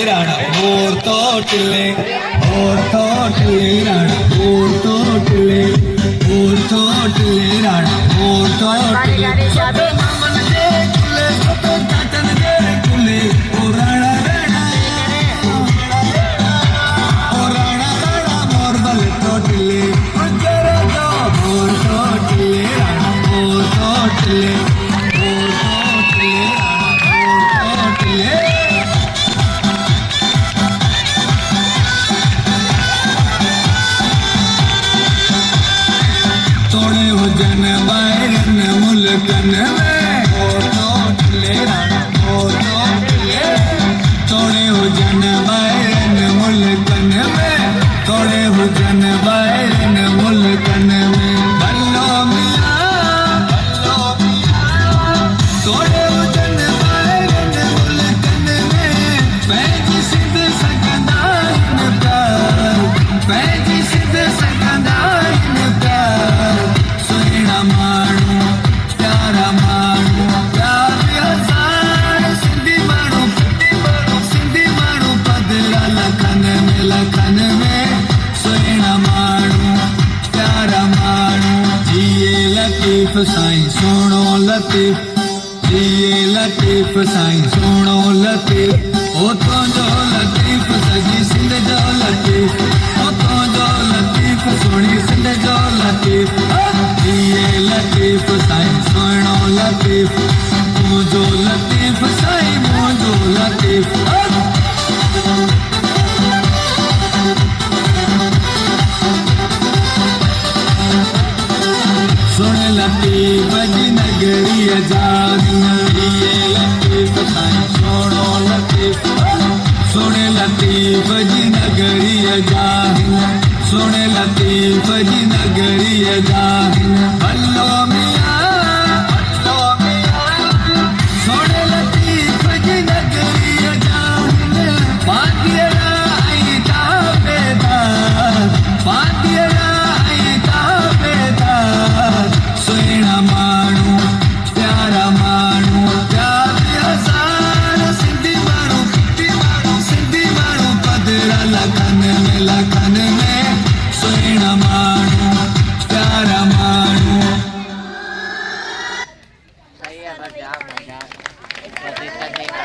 राणा मोर तोटले राणा मोर तोटले राणा मोर तोटले मामन दे कुले तो काटन दे कुले ओ राणा राणा मोर बल तोटले जरा जो मोर तोटले राणा मोर तोटले तोड़े हो जन बायरन मुल्कन में तोड़े हो जन बायरन मुल्कन में तोड़े हो जन बायरन मुल्कन में बल्लो मिया तोड़े हो जन बायरन मुल्कन में पैज सिद्ध सकंदाइन प्यार पैज सिद्ध सकंदाइन प्यार सोना माणू प्यारा माणू प्यार हजार सिंधी माणू पदला लखन में सोना माणू प्यारा माणू जिए लतीफ साईं सोनो लतीफ जिए लतीफ साईं सोनो लतीफ ओ तो जो लतीफ सजी सिंध जो लतीफ ओ तो जो लतीफ सोनी सिंध जो लतीफ जिए लतीफ साईं सोनो लतीफ तू जो लतीफ साईं मुझो लतीफ सुन लतीफ जी नगरी आजाद जिए लतीफ साईं सोनो लतीफ सुन लतीफ जी नगरी आजाद सुन लतीफ जी नगरी आजाद बल्लो मिया